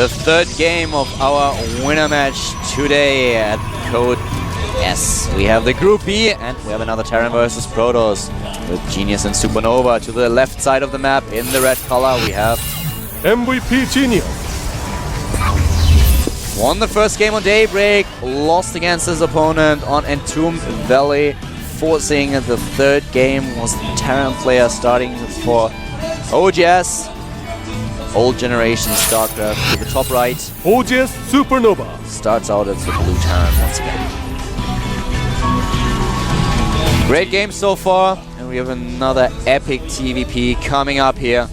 The third game of our winner match today at Code S. We have the Group B, and we have another Terran versus Protoss with Genius and SuperNova. To the left side of the map, in the red color, we have MVP Genius. Won the first game on Daybreak, lost against his opponent on Entombed Valley. Forcing the third game was the Terran player starting for OGS. Old generation StarCraft to the top right. OGS SuperNova Starts out as the blue Terran once again. Great game so far, and we have another epic TVP coming up here.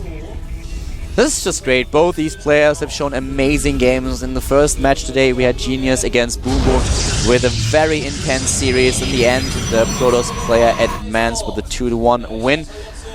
This is just great. Both these players have shown amazing games. In the first match today, we had Genius against Boom Boom with a very intense series. In the end, the Protoss player advanced with a 2-1 win.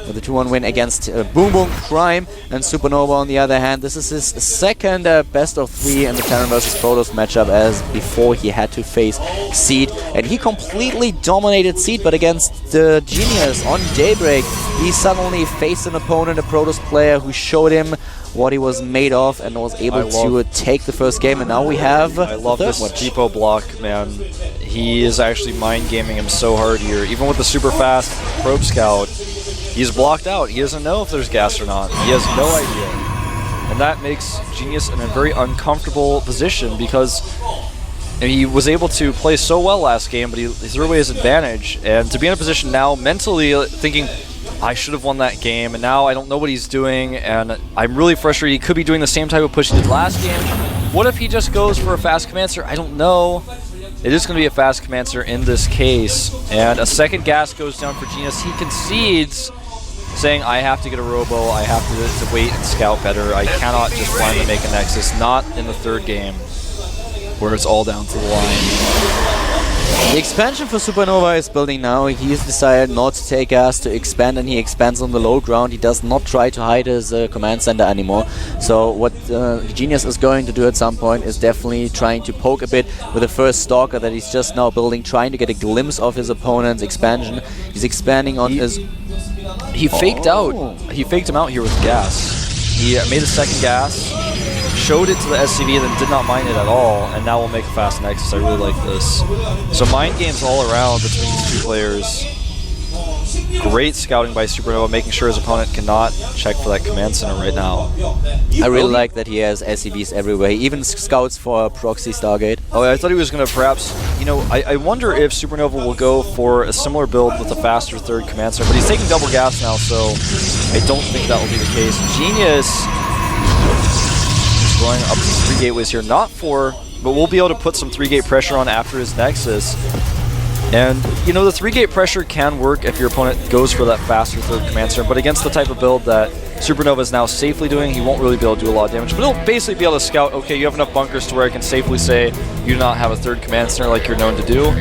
With a 2-1 win against Boom Boom Prime, and SuperNova on the other hand. This is his second best of 3 in the Terran vs Protoss matchup, as before he had to face Seed, and he completely dominated Seed, but against the Genius on Daybreak, he suddenly faced an opponent, a Protoss player, who showed him what he was made of and was able to take the first game, and now we have I love this depot block, man. He is actually mind gaming him so hard here. Even with the super fast probe scout, he's blocked out. He doesn't know if there's gas or not. He has no idea. And that makes Genius in a very uncomfortable position, because he was able to play so well last game, but he threw away his advantage. And to be in a position now mentally thinking, I should have won that game, and now I don't know what he's doing, and I'm really frustrated. He could be doing the same type of push he did last game. What if he just goes for a fast commancer? I don't know. It is going to be a fast commancer in this case. And a second gas goes down for Genius. He concedes, saying, I have to get a robo, I have to wait and scout better. I cannot just blindly make a Nexus. Not in the third game, where it's all down to the line. The expansion for SuperNova is building now. He's decided not to take gas, to expand, and he expands on the low ground. He does not try to hide his command center anymore. So what Genius is going to do at some point is definitely trying to poke a bit with the first Stalker that he's just now building, trying to get a glimpse of his opponent's expansion. He's expanding on his... He faked out. He faked him out here with gas. He made a second gas, showed it to the SCV, then did not mind it at all, and now we'll make a fast Nexus. I really like this. So mind games all around between these two players. Great scouting by SuperNova, making sure his opponent cannot check for that command center right now. I really like that he has SCVs everywhere. He even scouts for a proxy Stargate. Oh, I thought he was going to perhaps, you know, I wonder if SuperNova will go for a similar build with a faster third command center, but he's taking double gas now, so I don't think that will be the case. Genius is going up to 3 gateways here, not 4, but we'll be able to put some 3-gate pressure on after his Nexus. And, you know, the 3-gate pressure can work if your opponent goes for that faster third command center, but against the type of build that SuperNova is now safely doing, he won't really be able to do a lot of damage. But he'll basically be able to scout, okay, you have enough bunkers to where I can safely say you do not have a third command center like you're known to do.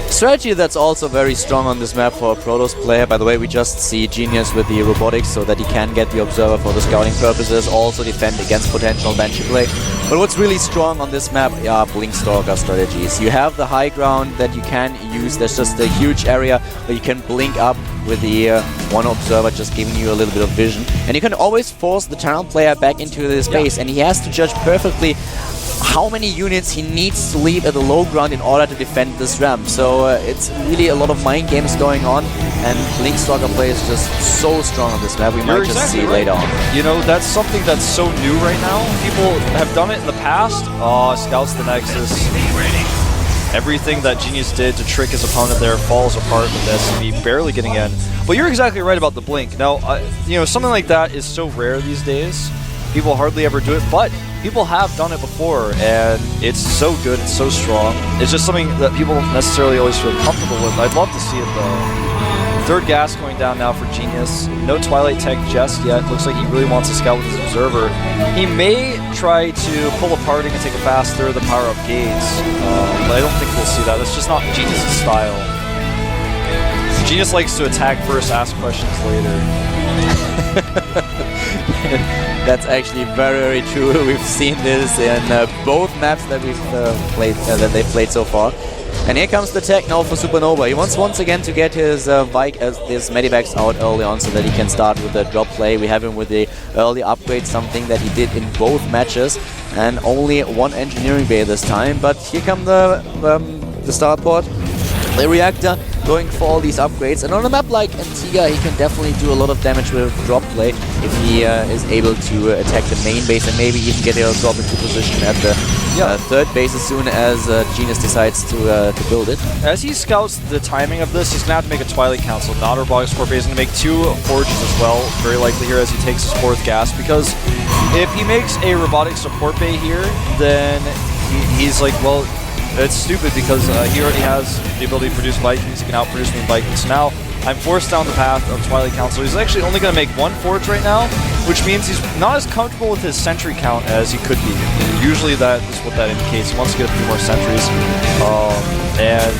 Strategy that's also very strong on this map for a Protoss player. By the way, we just see Genius with the robotics so that he can get the Observer for the scouting purposes, also defend against potential Banshee play. But what's really strong on this map are Blink Stalker strategies. You have the high ground that you can use. There's just a huge area where you can blink up with the one Observer just giving you a little bit of vision. And you can always force the Terran player back into the space, and he has to judge perfectly how many units he needs to leave at the low ground in order to defend this ramp. So it's really a lot of mind games going on, and Blink Stalker play is just so strong on this map. We might just see later on. You know, that's something that's so new right now. People have done it in the past. Scouts the Nexus. Everything that Genius did to trick his opponent there falls apart with SCV barely getting in. But you're exactly right about the Blink. Now, you know, something like that is so rare these days. People hardly ever do it, but people have done it before, and it's so good, it's so strong. It's just something that people don't necessarily always feel comfortable with. I'd love to see it though. Third gas going down now for Genius. No Twilight Tech just yet. Looks like he really wants to scout with his Observer. He may try to pull a parting and take a fast third of the power-up gates, but I don't think we'll see that. That's just not Genius' style. Genius likes to attack first, ask questions later. That's actually very, very true. We've seen this in both maps that we've played, that they've played so far. And here comes the tech now for SuperNova. He wants once again to get his his Medivacs out early on so that he can start with the drop play. We have him with the early upgrade, something that he did in both matches, and only one engineering bay this time. But here come the starport, the reactor, going for all these upgrades. And on a map like Antigua, he can definitely do a lot of damage with drop play if he is able to attack the main base and maybe even get a drop into position at the third base as soon as Genius decides to build it. As he scouts the timing of this, he's going to have to make a Twilight Council, not a robotics core base. He's going to make 2 forges as well, very likely here as he takes his 4th gas, because if he makes a robotic support bay here, then he's like, well, it's stupid because he already has the ability to produce Vikings. He can outproduce me in Vikings. So now I'm forced down the path of Twilight Council. He's actually only going to make 1 forge right now, which means he's not as comfortable with his sentry count as he could be. Usually that is what that indicates. He wants to get a few more sentries. And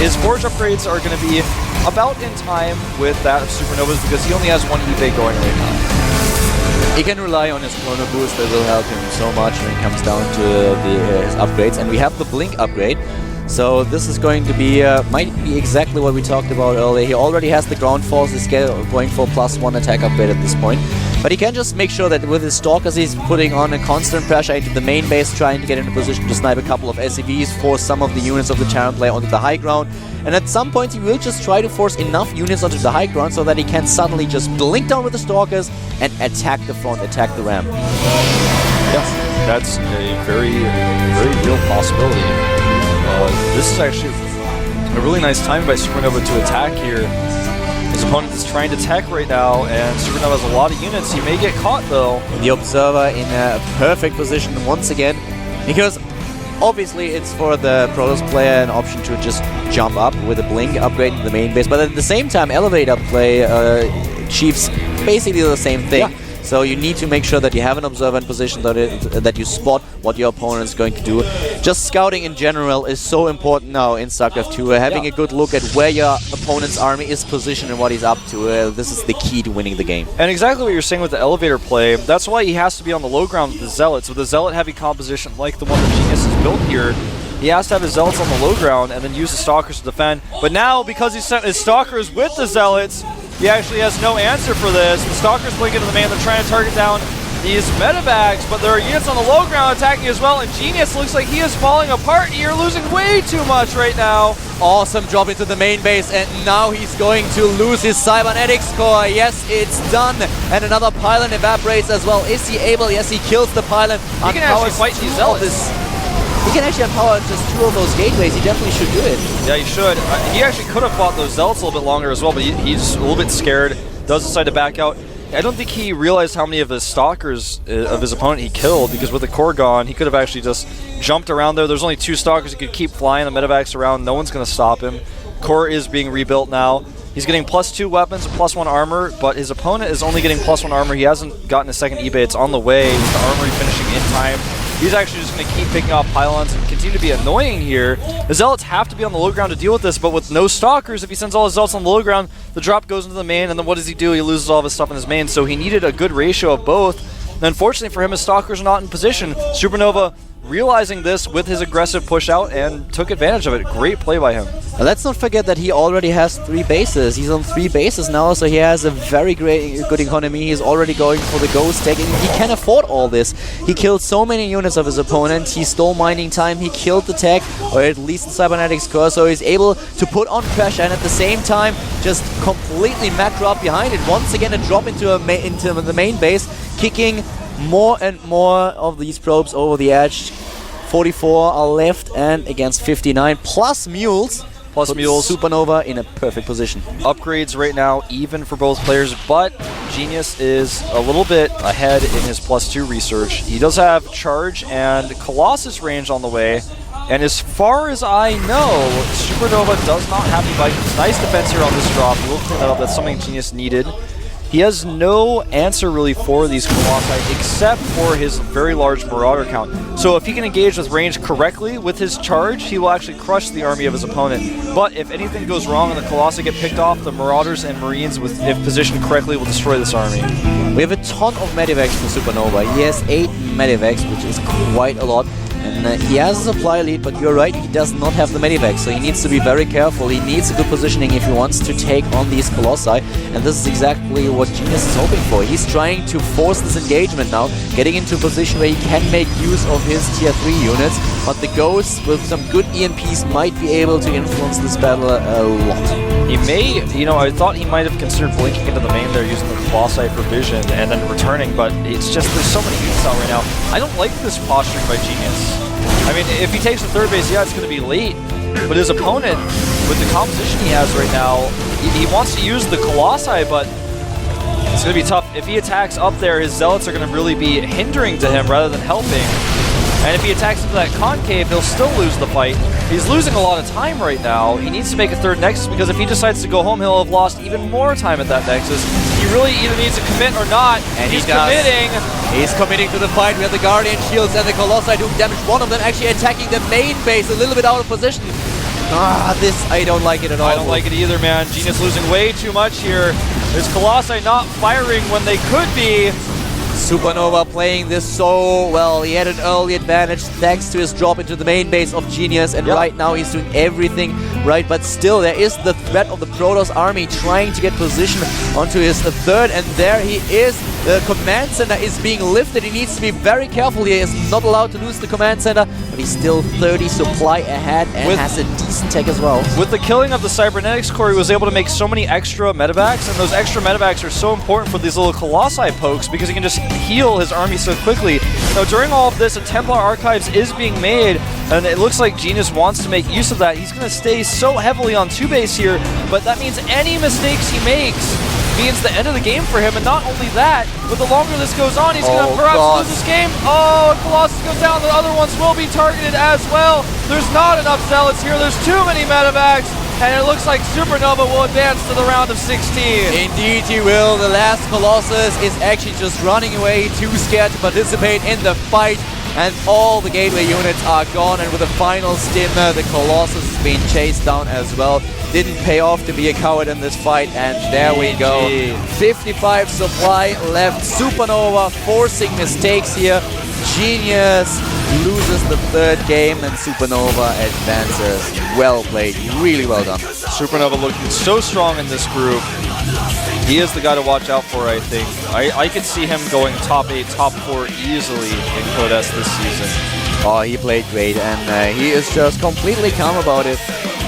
his forge upgrades are going to be about in time with that of SuperNova's because he only has 1 eBay going right now. He can rely on his chrono boost that will help him so much when it comes down to his upgrades. And we have the blink upgrade. So this is going to be, might be exactly what we talked about earlier. He already has the ground forces going for +1 attack upgrade at this point. But he can just make sure that with his stalkers he's putting on a constant pressure into the main base, trying to get into position to snipe a couple of SCVs, force some of the units of the Terran player onto the high ground. And at some point he will just try to force enough units onto the high ground so that he can suddenly just blink down with the stalkers and attack the front, attack the ramp. Yes, that's a very, very real possibility. This is actually a really nice timing by SuperNova to attack here. His opponent is trying to tech right now, and SuperNova has a lot of units. He may get caught, though. The Observer in a perfect position once again, because obviously it's for the Protoss player an option to just jump up with a blink upgrade to the main base, but at the same time elevator play achieves basically the same thing. Yeah. So you need to make sure that you have an observer in position, that you spot what your opponent is going to do. Just scouting in general is so important now in StarCraft II. Having a good look at where your opponent's army is positioned and what he's up to. This is the key to winning the game. And exactly what you're saying with the elevator play, that's why he has to be on the low ground with the Zealots. With a Zealot-heavy composition like the one that Genius has built here, he has to have his Zealots on the low ground and then use the Stalkers to defend. But now, because he sent his Stalkers with the Zealots, he actually has no answer for this. The Stalkers blink into the main. They're trying to target down these Medivacs, but there are units on the low ground attacking as well, and Genius looks like he is falling apart. You're losing way too much right now. Awesome drop into the main base, and now he's going to lose his Cybernetics core. Yes, it's done. And another pylon evaporates as well. Is he able? Yes, he kills the pylon. He can actually fight these Zealots. He can actually empower just 2 of those gateways. He definitely should do it. Yeah, he should. He actually could have fought those Zealots a little bit longer as well, but he's a little bit scared. Does decide to back out. I don't think he realized how many of his Stalkers of his opponent he killed, because with the core gone, he could have actually just jumped around there. There's only 2 Stalkers. He could keep flying the Medivacs around. No one's going to stop him. Core is being rebuilt now. He's getting +2 weapons and +1 armor, but his opponent is only getting +1 armor. He hasn't gotten a second eBay. It's on the way with the armory finishing in time. He's actually just going to keep picking off pylons and continue to be annoying here. The Zealots have to be on the low ground to deal with this, but with no Stalkers, if he sends all his Zealots on the low ground, the drop goes into the main, and then what does he do? He loses all of his stuff in his main, so he needed a good ratio of both. And unfortunately for him, his Stalkers are not in position. SuperNova realizing this with his aggressive push out and took advantage of it. Great play by him. Let's not forget that he already has 3 bases. He's on 3 bases now, so he has a very good economy. He's already going for the ghost tech, and he can afford all this. He killed so many units of his opponent. He stole mining time. He killed the tech, or at least the Cybernetics core, so he's able to put on pressure and at the same time just completely macro up behind it. Once again, a drop into the main base, kicking more and more of these probes over the edge. 44 are left, and against 59 plus mules. SuperNova in a perfect position. Upgrades right now even for both players, but Genius is a little bit ahead in his +2 research. He does have charge and Colossus range on the way, and as far as I know, SuperNova does not have any Vikings. Nice defense here on this drop. We'll clean that up. That's something Genius needed. He has no answer really for these Colossi except for his very large Marauder count. So if he can engage with range correctly with his charge, he will actually crush the army of his opponent. But if anything goes wrong and the Colossi get picked off, the Marauders and Marines, if positioned correctly, will destroy this army. We have a ton of Medivacs for SuperNova. He has 8 Medivacs, which is quite a lot. And he has a supply lead, but you're right, he does not have the medivac, so he needs to be very careful. He needs a good positioning if he wants to take on these Colossi, and this is exactly what Genius is hoping for. He's trying to force this engagement now, getting into a position where he can make use of his tier 3 units, but the Ghosts with some good EMPs might be able to influence this battle a lot. He may, I thought he might have considered blinking into the main there using the Colossi for vision and then returning, but it's just there's so many units out right now. I don't like this posturing by Genius. I mean, if he takes the third base, yeah, it's going to be late, but his opponent, with the composition he has right now, he wants to use the Colossi, but it's going to be tough. If he attacks up there, his Zealots are going to really be hindering to him rather than helping. And if he attacks into that concave, he'll still lose the fight. He's losing a lot of time right now. He needs to make a third Nexus, because if he decides to go home, he'll have lost even more time at that Nexus. He really either needs to commit or not. And he's committing. He's committing to the fight. We have the Guardian Shields and the Colossi doing damage. One of them actually attacking the main base, a little bit out of position. This, I don't like it at all. I don't like it either, man. Genius losing way too much here. There's Colossi not firing when they could be. SuperNova playing this so well. He had an early advantage thanks to his drop into the main base of Genius, and right now he's doing everything right, but still there is the threat of the Protoss army trying to get position onto his third, and there he is. The command center is being lifted. He needs to be very careful here. He is not allowed to lose the command center, but he's still 30 supply ahead and has a decent tech as well. With the killing of the Cybernetics core, he was able to make so many extra medevacs, and those extra medevacs are so important for these little Colossi pokes because he can just heal his army so quickly. Now, during all of this, a Templar Archives is being made, and it looks like Genius wants to make use of that. He's going to stay so heavily on 2-base here, but that means any mistakes he makes means the end of the game for him, and not only that, but the longer this goes on, he's going to perhaps lose this game. Oh, Colossus goes down, the other ones will be targeted as well. There's not enough Zealots here, there's too many medevacs, and it looks like SuperNova will advance to the round of 16. Indeed he will. The last Colossus is actually just running away, too scared to participate in the fight, and all the gateway units are gone, and with the final stim, the Colossus is being chased down as well. Didn't pay off to be a coward in this fight, and there we go. 55 supply left. SuperNova forcing mistakes here. Genius loses the third game, and SuperNova advances. Well played, really well done. SuperNova looking so strong in this group. He is the guy to watch out for, I think. I could see him going top 8, top 4 easily in Codes this season. Oh, he played great, and he is just completely calm about it.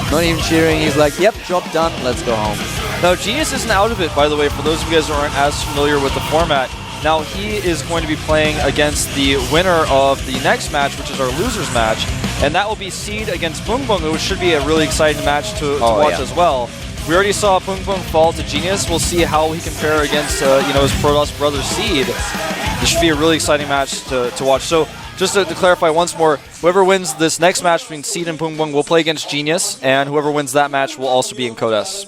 Not even cheering, he's like, yep, job done, let's go home. Now, Genius isn't out of it, by the way, for those of you guys who aren't as familiar with the format. Now, he is going to be playing against the winner of the next match, which is our losers match, and that will be Seed against Boom Boom, which should be a really exciting match to watch as well. We already saw Boom Boom fall to Genius. We'll see how he compare against his Protoss brother Seed. This should be a really exciting match to watch. So, just to clarify once more, whoever wins this next match between Seed and Boom Boom will play against Genius, and whoever wins that match will also be in Codes.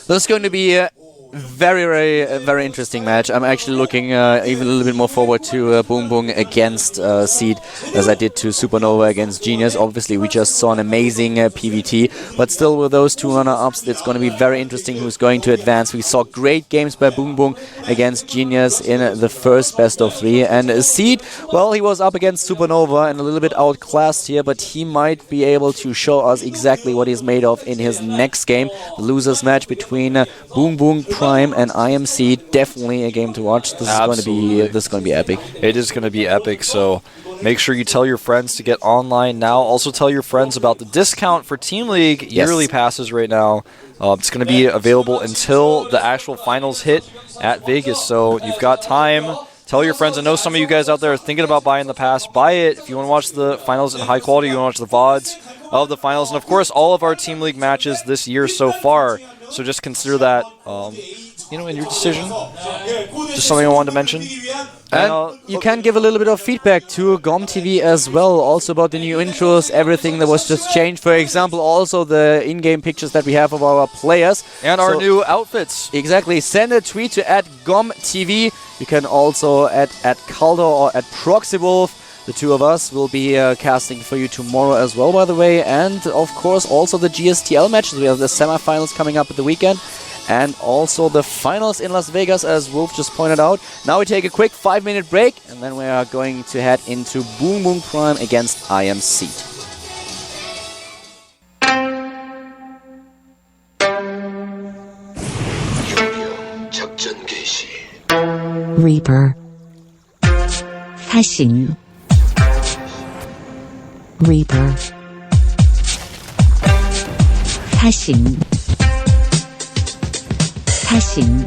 This is going to be a very interesting match. I'm actually looking even a little bit more forward to Boom Boom against Seed, as I did to SuperNova against Genius. Obviously, we just saw an amazing PVT, but still with those two runner-ups, it's going to be very interesting who's going to advance. We saw great games by Boom Boom against Genius in the first best of 3, and Seed, well, he was up against SuperNova and a little bit outclassed here, but he might be able to show us exactly what he's made of in his next game, the losers match between Boom Boom Prime and IMC. Definitely a game to watch. This is going to be epic. It is going to be epic, so make sure you tell your friends to get online now. Also tell your friends about the discount for Team League yearly passes right now. It's going to be available until the actual finals hit at Vegas, so you've got time. Tell your friends. I know some of you guys out there are thinking about buying the pass. Buy it if you want to watch the finals in high quality. You want to watch the VODs of the finals. And, of course, all of our Team League matches this year so far. So just consider that, in your decision. Just something I wanted to mention. And you can give a little bit of feedback to GOMTV as well, also about the new intros, everything that was just changed. For example, also the in-game pictures that we have of our players. And our new outfits. Exactly. Send a tweet to @GOMTV. You can also at Caldo or at ProxyWolf. The two of us will be casting for you tomorrow as well, by the way. And, of course, also the GSTL matches. We have the semifinals coming up at the weekend. and also the finals in Las Vegas, as Wolf just pointed out. Now we take a quick 5-minute break, and then we are going to head into Boom Boom Prime against I Am Seed. Reaper. 开行 Reaper. 开行 开行